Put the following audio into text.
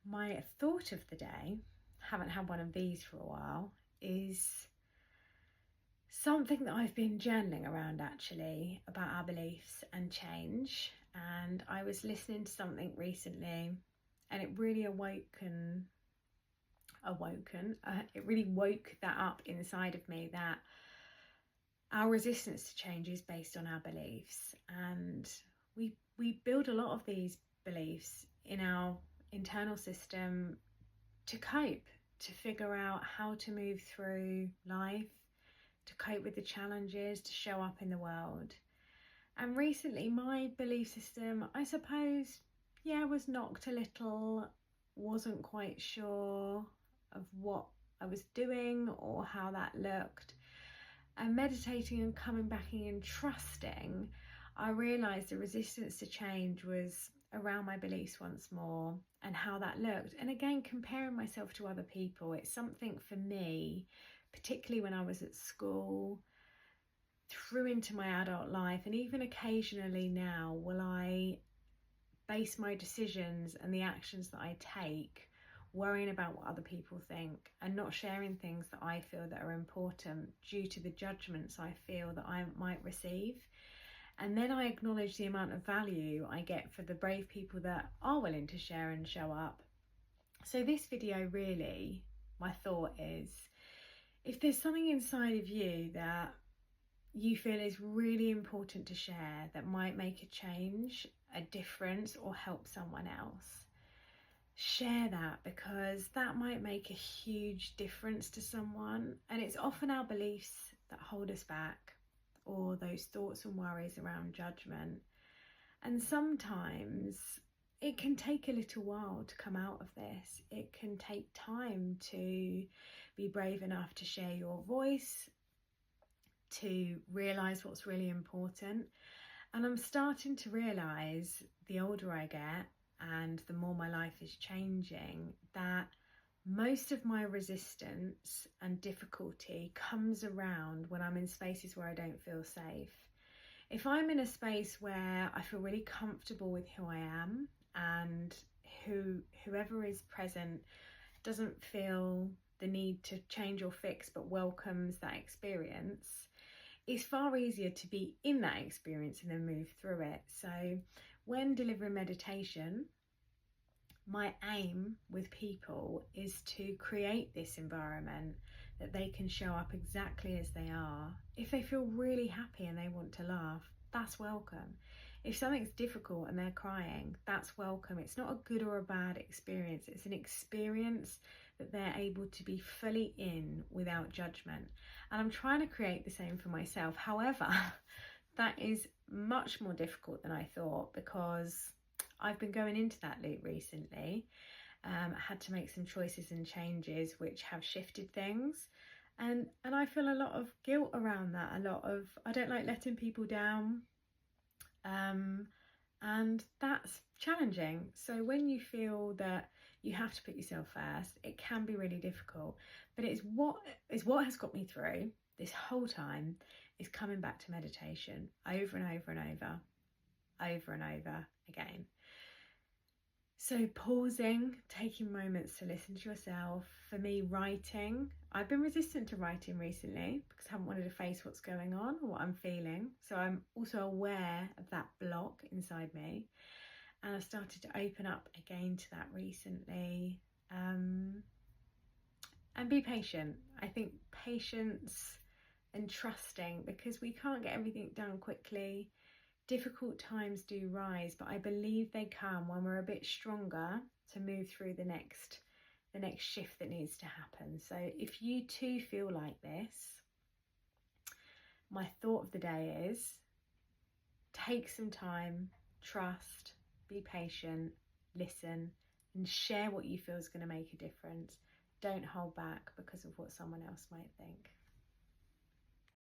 My thought of the day, haven't had one of these for a while, is something that I've been journaling around actually about our beliefs and change. And I was listening to something recently and it really it really woke that up inside of me, that our resistance to change is based on our beliefs, and we build a lot of these beliefs in our internal system to cope, to figure out how to move through life, to cope with the challenges, to show up in the world. And recently my belief system, I suppose, was knocked a little, wasn't quite sure of what I was doing or how that looked. And meditating and coming back in and trusting, I realised the resistance to change was around my beliefs once more and how that looked. And again, comparing myself to other people, it's something for me, particularly when I was at school, through into my adult life, and even occasionally now, will I base my decisions and the actions that I take worrying about what other people think and not sharing things that I feel that are important due to the judgments I feel that I might receive. And then I acknowledge the amount of value I get for the brave people that are willing to share and show up. So this video, really, my thought is, if there's something inside of you that you feel is really important to share, that might make a change, a difference, or help someone else, share that, because that might make a huge difference to someone. And it's often our beliefs that hold us back, or those thoughts and worries around judgment. And sometimes it can take a little while to come out of this. It can take time to be brave enough to share your voice, to realise what's really important. And I'm starting to realise, the older I get and the more my life is changing, that most of my resistance and difficulty comes around when I'm in spaces where I don't feel safe. If I'm in a space where I feel really comfortable with who I am, and whoever is present doesn't feel the need to change or fix but welcomes that experience, it's far easier to be in that experience and then move through it. So when delivering meditation, my aim with people is to create this environment that they can show up exactly as they are. If they feel really happy and they want to laugh, that's welcome. If something's difficult and they're crying, that's welcome. It's not a good or a bad experience. It's an experience that they're able to be fully in without judgment. And I'm trying to create the same for myself. However, that is much more difficult than I thought, because I've been going into that loop recently. Had to make some choices and changes which have shifted things. And I feel a lot of guilt around that, I don't like letting people down. And that's challenging. So when you feel that you have to put yourself first, it can be really difficult. But it's what has got me through this whole time, is coming back to meditation over and over and over again. So pausing, taking moments to listen to yourself. For me, writing. I've been resistant to writing recently because I haven't wanted to face what's going on or what I'm feeling. So I'm also aware of that block inside me. And I've started to open up again to that recently. And be patient. I think patience and trusting, because we can't get everything done quickly. Difficult times do rise, but I believe they come when we're a bit stronger to move through the next shift that needs to happen. So if you too feel like this, my thought of the day is, take some time, trust, be patient, listen, and share what you feel is going to make a difference. Don't hold back because of what someone else might think.